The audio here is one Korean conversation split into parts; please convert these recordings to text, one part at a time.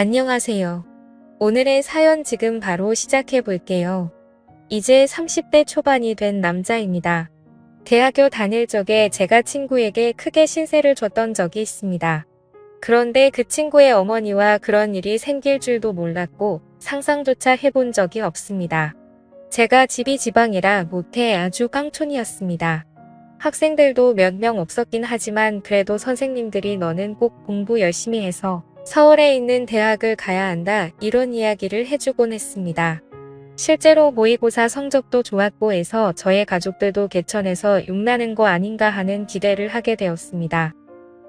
안녕하세요. 오늘의 사연 지금 바로 시작해 볼게요. 이제 30대 초반이 된 남자입니다. 대학교 다닐 적에 제가 친구에게 크게 신세를 줬던 적이 있습니다. 그런데 그 친구의 어머니와 그런 일이 생길 줄도 몰랐고 상상조차 해본 적이 없습니다. 제가 집이 지방이라 못해 아주 깡촌이었습니다. 학생들도 몇 명 없었긴 하지만 그래도 선생님들이 너는 꼭 공부 열심히 해서 서울에 있는 대학을 가야 한다 이런 이야기를 해주곤 했습니다. 실제로 모의고사 성적도 좋았고 해서 저의 가족들도 개천에서 욕나는 거 아닌가 하는 기대를 하게 되었습니다.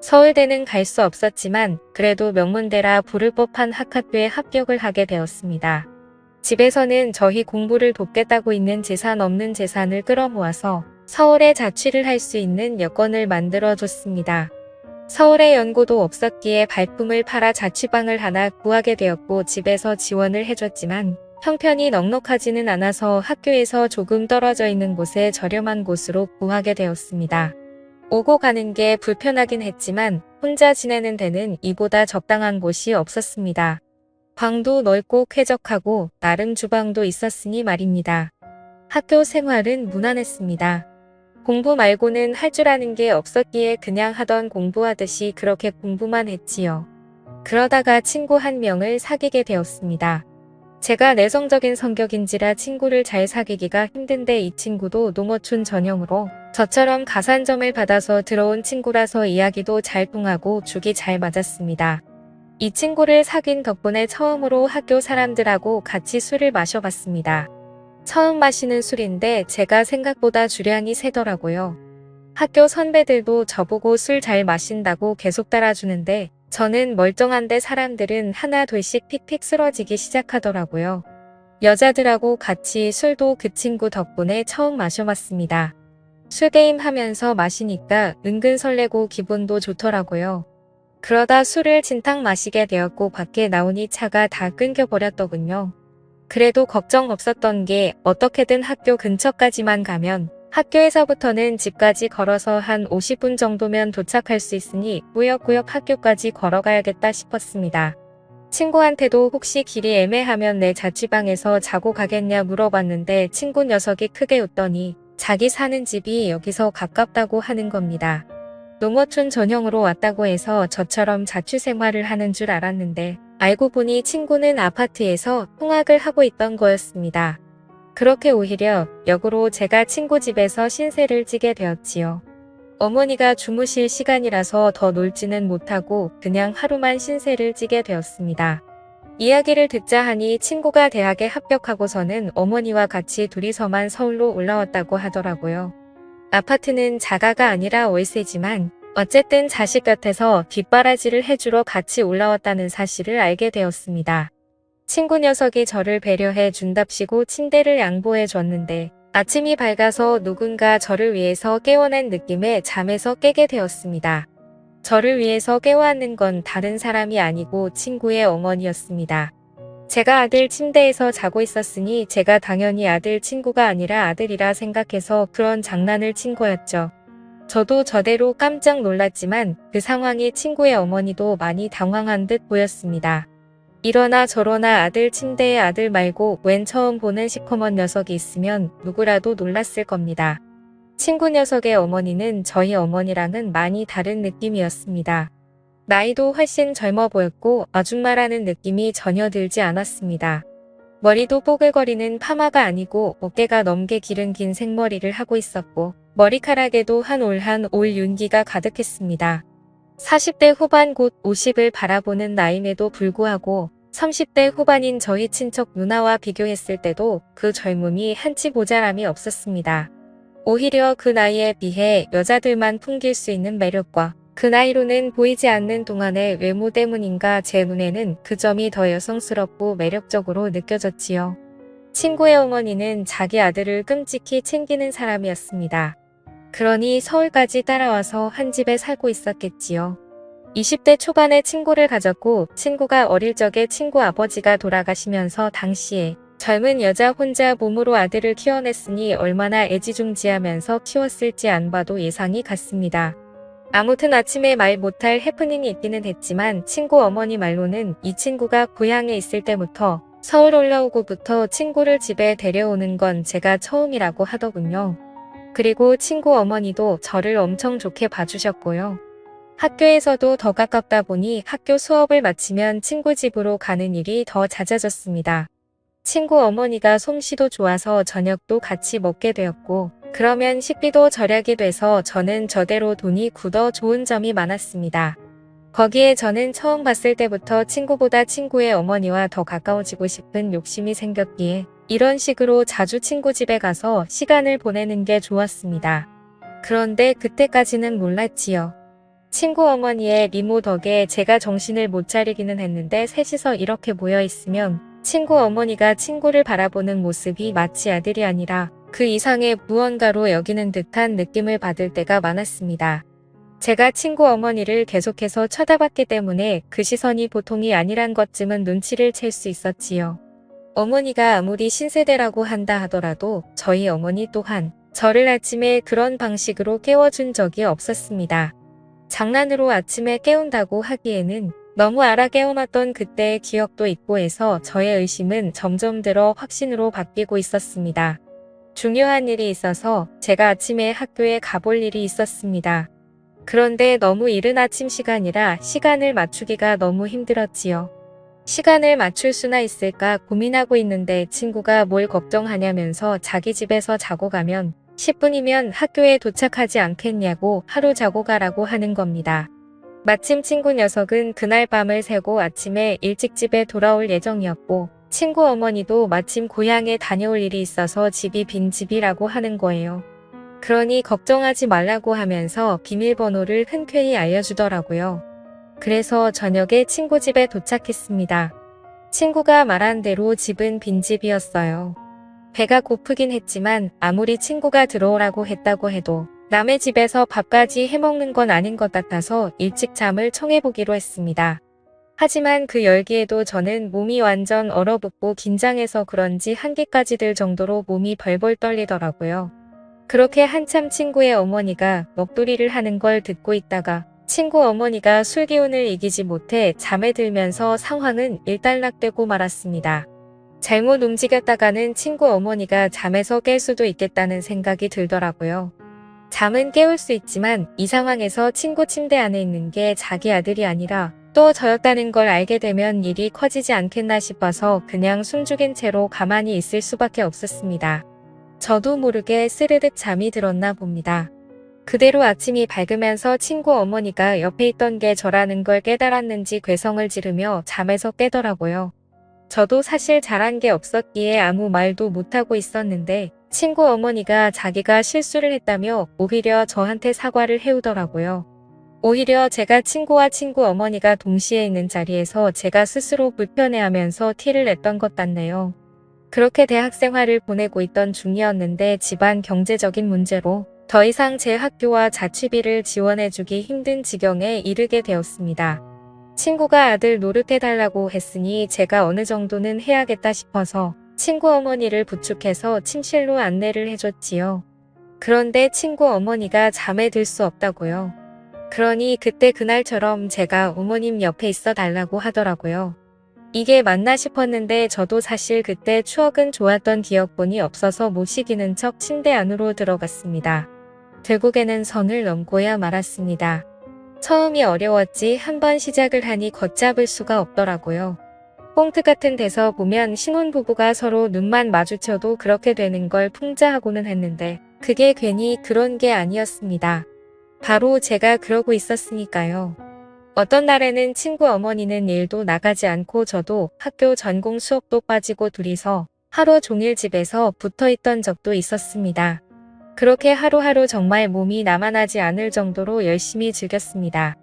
서울대는 갈 수 없었지만 그래도 명문대라 부를 법한 학학교에 합격을 하게 되었습니다. 집에서는 저희 공부를 돕겠다고 있는 재산 없는 재산을 끌어모아서 서울에 자취를 할 수 있는 여건을 만들어 줬습니다. 서울에 연고도 없었기에 발품을 팔아 자취방을 하나 구하게 되었고 집에서 지원을 해줬지만 형편이 넉넉하지는 않아서 학교에서 조금 떨어져 있는 곳에 저렴한 곳으로 구하게 되었습니다. 오고 가는 게 불편하긴 했지만 혼자 지내는 데는 이보다 적당한 곳이 없었습니다. 방도 넓고 쾌적하고 나름 주방도 있었으니 말입니다. 학교 생활은 무난했습니다. 공부 말고는 할 줄 아는 게 없었기에 그냥 하던 공부하듯이 그렇게 공부만 했지요. 그러다가 친구 한 명을 사귀게 되었습니다. 제가 내성적인 성격인지라 친구를 잘 사귀기가 힘든데 이 친구도 농어촌 전형으로 저처럼 가산점을 받아서 들어온 친구라서 이야기도 잘 통하고 죽이 잘 맞았습니다. 이 친구를 사귄 덕분에 처음으로 학교 사람들하고 같이 술을 마셔봤습니다. 처음 마시는 술인데 제가 생각보다 주량이 세더라고요. 학교 선배들도 저보고 술 잘 마신다고 계속 따라주는데 저는 멀쩡한데 사람들은 하나 둘씩 픽픽 쓰러지기 시작하더라고요. 여자들하고 같이 술도 그 친구 덕분에 처음 마셔봤습니다. 술게임 하면서 마시니까 은근 설레고 기분도 좋더라고요. 그러다 술을 진탕 마시게 되었고 밖에 나오니 차가 다 끊겨버렸더군요. 그래도 걱정 없었던 게 어떻게든 학교 근처까지만 가면 학교에서부터는 집까지 걸어서 한 50분 정도면 도착할 수 있으니 꾸역꾸역 학교까지 걸어가야겠다 싶었습니다. 친구한테도 혹시 길이 애매하면 내 자취방에서 자고 가겠냐 물어봤는데 친구 녀석이 크게 웃더니 자기 사는 집이 여기서 가깝다고 하는 겁니다. 농어촌 전형으로 왔다고 해서 저처럼 자취생활을 하는 줄 알았는데 알고 보니 친구는 아파트에서 통학을 하고 있던 거였습니다. 그렇게 오히려 역으로 제가 친구 집에서 신세를 지게 되었지요. 어머니가 주무실 시간이라서 더 놀지는 못하고 그냥 하루만 신세를 지게 되었습니다. 이야기를 듣자 하니 친구가 대학에 합격하고서는 어머니와 같이 둘이서만 서울로 올라왔다고 하더라고요. 아파트는 자가가 아니라 월세지만 어쨌든 자식 곁에서 뒷바라지를 해주러 같이 올라왔다는 사실을 알게 되었습니다. 친구 녀석이 저를 배려해 준답시고 침대를 양보해 줬는데 아침이 밝아서 누군가 저를 위해서 깨워낸 느낌에 잠에서 깨게 되었습니다. 저를 위해서 깨워앉는 건 다른 사람이 아니고 친구의 어머니였습니다. 제가 아들 침대에서 자고 있었으니 제가 당연히 아들 친구가 아니라 아들이라 생각해서 그런 장난을 친 거였죠. 저도 저대로 깜짝 놀랐지만 그 상황이 친구의 어머니도 많이 당황한 듯 보였습니다. 이러나 저러나 아들 침대에 아들 말고 웬 처음 보는 시커먼 녀석이 있으면 누구라도 놀랐을 겁니다. 친구 녀석의 어머니는 저희 어머니랑은 많이 다른 느낌이었습니다. 나이도 훨씬 젊어 보였고 아줌마라는 느낌이 전혀 들지 않았습니다. 머리도 뽀글거리는 파마가 아니고 어깨가 넘게 기른 긴 생머리를 하고 있었고 머리카락에도 한 올 한 올 윤기가 가득했습니다. 40대 후반 곧 50을 바라보는 나임에도 불구하고 30대 후반인 저희 친척 누나와 비교했을 때도 그 젊음이 한치 모자람이 없었습니다. 오히려 그 나이에 비해 여자들만 풍길 수 있는 매력과 그 나이로는 보이지 않는 동안의 외모 때문인가 제 눈에는 그 점이 더 여성스럽고 매력적으로 느껴졌지요. 친구의 어머니는 자기 아들을 끔찍히 챙기는 사람이었습니다. 그러니 서울까지 따라와서 한 집에 살고 있었겠지요. 20대 초반에 친구를 가졌고 친구가 어릴 적에 친구 아버지가 돌아가시면서 당시에 젊은 여자 혼자 몸으로 아들을 키워냈으니 얼마나 애지중지하면서 키웠을지 안 봐도 예상이 갔습니다. 아무튼 아침에 말 못할 해프닝이 있기는 했지만 친구 어머니 말로는 이 친구가 고향에 있을 때부터 서울 올라오고부터 친구를 집에 데려오는 건 제가 처음이라고 하더군요. 그리고 친구 어머니도 저를 엄청 좋게 봐주셨고요. 학교에서도 더 가깝다 보니 학교 수업을 마치면 친구 집으로 가는 일이 더 잦아졌습니다. 친구 어머니가 솜씨도 좋아서 저녁도 같이 먹게 되었고, 그러면 식비도 절약이 돼서 저는 저대로 돈이 굳어 좋은 점이 많았습니다. 거기에 저는 처음 봤을 때부터 친구보다 친구의 어머니와 더 가까워지고 싶은 욕심이 생겼기에 이런 식으로 자주 친구 집에 가서 시간을 보내는 게 좋았습니다. 그런데 그때까지는 몰랐지요. 친구 어머니의 미모 덕에 제가 정신을 못 차리기는 했는데 셋이서 이렇게 모여 있으면 친구 어머니가 친구를 바라보는 모습이 마치 아들이 아니라 그 이상의 무언가로 여기는 듯한 느낌을 받을 때가 많았습니다. 제가 친구 어머니를 계속해서 쳐다봤기 때문에 그 시선이 보통이 아니란 것쯤은 눈치를 챌 수 있었지요. 어머니가 아무리 신세대라고 한다 하더라도 저희 어머니 또한 저를 아침에 그런 방식으로 깨워준 적이 없었습니다. 장난으로 아침에 깨운다고 하기에는 너무 알아 깨워놨던 그때의 기억도 있고 해서 저의 의심은 점점 들어 확신으로 바뀌고 있었습니다. 중요한 일이 있어서 제가 아침에 학교에 가볼 일이 있었습니다. 그런데 너무 이른 아침 시간이라 시간을 맞추기가 너무 힘들었지요. 시간을 맞출 수나 있을까 고민하고 있는데 친구가 뭘 걱정하냐면서 자기 집에서 자고 가면 10분이면 학교에 도착하지 않겠냐고 하루 자고 가라고 하는 겁니다. 마침 친구 녀석은 그날 밤을 새고 아침에 일찍 집에 돌아올 예정이었고 친구 어머니도 마침 고향에 다녀올 일이 있어서 집이 빈집이라고 하는 거예요. 그러니 걱정하지 말라고 하면서 비밀번호를 흔쾌히 알려주더라고요. 그래서 저녁에 친구 집에 도착했습니다. 친구가 말한 대로 집은 빈집이었어요. 배가 고프긴 했지만 아무리 친구가 들어오라고 했다고 해도 남의 집에서 밥까지 해먹는 건 아닌 것 같아서 일찍 잠을 청해보기로 했습니다. 하지만 그 열기에도 저는 몸이 완전 얼어붙고 긴장해서 그런지 한기까지 들 정도로 몸이 벌벌 떨리더라고요. 그렇게 한참 친구의 어머니가 먹돌이를 하는 걸 듣고 있다가 친구 어머니가 술 기운을 이기지 못해 잠에 들면서 상황은 일단락되고 말았습니다. 잘못 움직였다가는 친구 어머니가 잠에서 깰 수도 있겠다는 생각이 들더라고요. 잠은 깨울 수 있지만 이 상황에서 친구 침대 안에 있는 게 자기 아들이 아니라 또 저였다는 걸 알게 되면 일이 커지지 않겠나 싶어서 그냥 숨죽인 채로 가만히 있을 수밖에 없었습니다. 저도 모르게 스르륵 잠이 들었나 봅니다. 그대로 아침이 밝으면서 친구 어머니가 옆에 있던 게 저라는 걸 깨달았는지 괴성을 지르며 잠에서 깨더라고요. 저도 사실 잘한 게 없었기에 아무 말도 못하고 있었는데 친구 어머니가 자기가 실수를 했다며 오히려 저한테 사과를 해오더라고요. 오히려 제가 친구와 친구 어머니가 동시에 있는 자리에서 제가 스스로 불편해하면서 티를 냈던 것 같네요. 그렇게 대학 생활을 보내고 있던 중이었는데 집안 경제적인 문제로 더 이상 제 학교와 자취비를 지원해주기 힘든 지경에 이르게 되었습니다. 친구가 아들 노릇해달라고 했으니 제가 어느 정도는 해야겠다 싶어서 친구 어머니를 부축해서 침실로 안내를 해줬지요. 그런데 친구 어머니가 잠에 들 수 없다고요. 그러니 그때 그날처럼 제가 어머님 옆에 있어 달라고 하더라고요. 이게 맞나 싶었는데 저도 사실 그때 추억은 좋았던 기억뿐이 없어서 못 이기는 척 침대 안으로 들어갔습니다. 결국에는 선을 넘고야 말았습니다. 처음이 어려웠지 한번 시작을 하니 걷잡을 수가 없더라고요. 꽁트 같은 데서 보면 신혼부부가 서로 눈만 마주쳐도 그렇게 되는 걸 풍자하고는 했는데 그게 괜히 그런 게 아니었습니다. 바로 제가 그러고 있었으니까요. 어떤 날에는 친구 어머니는 일도 나가지 않고 저도 학교 전공 수업도 빠지고 둘이서 하루 종일 집에서 붙어있던 적도 있었습니다. 그렇게 하루하루 정말 몸이 나만하지 않을 정도로 열심히 즐겼습니다.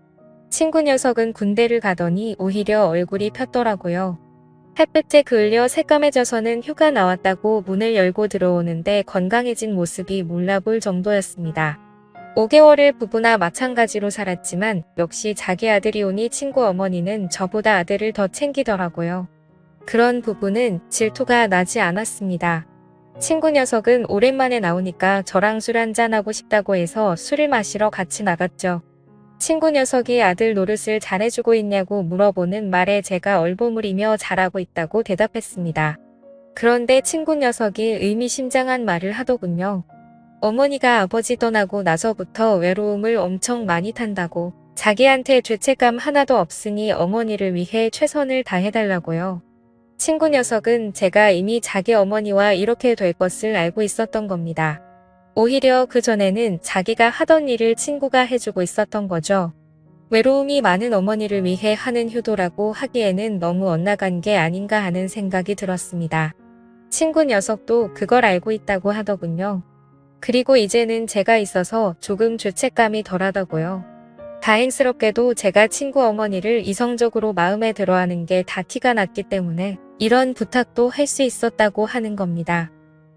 친구 녀석은 군대를 가더니 오히려 얼굴이 폈더라고요. 햇볕에 그을려 새까매져서는 휴가 나왔다고 문을 열고 들어오는데 건강해진 모습이 몰라볼 정도였습니다. 5개월을 부부나 마찬가지로 살았지만 역시 자기 아들이 오니 친구 어머니는 저보다 아들을 더 챙기더라고요. 그런 부부는 질투가 나지 않았습니다. 친구 녀석은 오랜만에 나오니까 저랑 술 한잔하고 싶다고 해서 술을 마시러 같이 나갔죠. 친구 녀석이 아들 노릇을 잘해주고 있냐고 물어보는 말에 제가 얼버무리며 잘하고 있다고 대답했습니다. 그런데 친구 녀석이 의미심장한 말을 하더군요. 어머니가 아버지 떠나고 나서부터 외로움을 엄청 많이 탄다고, 자기한테 죄책감 하나도 없으니 어머니를 위해 최선을 다해달라고요. 친구 녀석은 제가 이미 자기 어머니와 이렇게 될 것을 알고 있었던 겁니다. 오히려 그전에는 자기가 하던 일을 친구가 해주고 있었던 거죠. 외로움이 많은 어머니를 위해 하는 효도라고 하기에는 너무 엇나간 게 아닌가 하는 생각이 들었습니다. 친구 녀석도 그걸 알고 있다고 하더군요. 그리고 이제는 제가 있어서 조금 죄책감이 덜하다고요. 다행스럽게도 제가 친구 어머니를 이성적으로 마음에 들어하는 게 다 티가 났기 때문에 이런 부탁도 할 수 있었다고 하는 겁니다.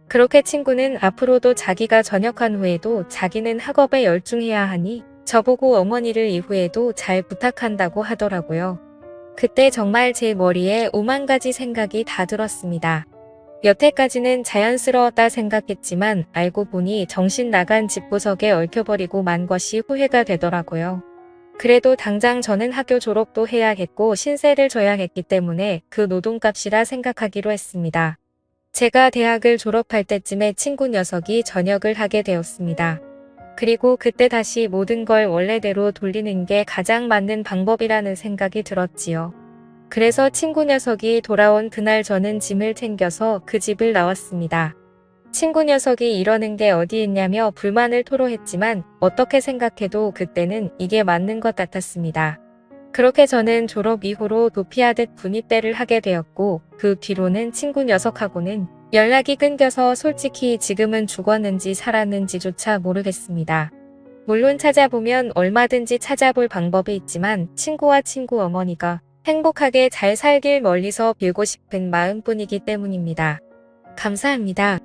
그렇게 친구는 앞으로도 자기가 전역한 후에도 자기는 학업에 열중해야 하니 저보고 어머니를 이후에도 잘 부탁한다고 하더라고요. 그때 정말 제 머리에 오만 가지 생각이 다 들었습니다. 여태까지는 자연스러웠다 생각했지만 알고 보니 정신 나간 집구석에 얽혀버리고 만 것이 후회가 되더라고요. 그래도 당장 저는 학교 졸업도 해야겠고 신세를 져야 했기 때문에 그 노동값이라 생각하기로 했습니다. 제가 대학을 졸업할 때쯤에 친구 녀석이 전역을 하게 되었습니다. 그리고 그때 다시 모든 걸 원래대로 돌리는 게 가장 맞는 방법이라는 생각이 들었지요. 그래서 친구 녀석이 돌아온 그날 저는 짐을 챙겨서 그 집을 나왔습니다. 친구 녀석이 이러는 게 어디 있냐며 불만을 토로했지만 어떻게 생각해도 그때는 이게 맞는 것 같았습니다. 그렇게 저는 졸업 이후로 도피하듯 군입대를 하게 되었고 그 뒤로는 친구 녀석하고는 연락이 끊겨서 솔직히 지금은 죽었는지 살았는지조차 모르겠습니다. 물론 찾아보면 얼마든지 찾아볼 방법이 있지만 친구와 친구 어머니가 행복하게 잘 살길 멀리서 빌고 싶은 마음뿐이기 때문입니다. 감사합니다.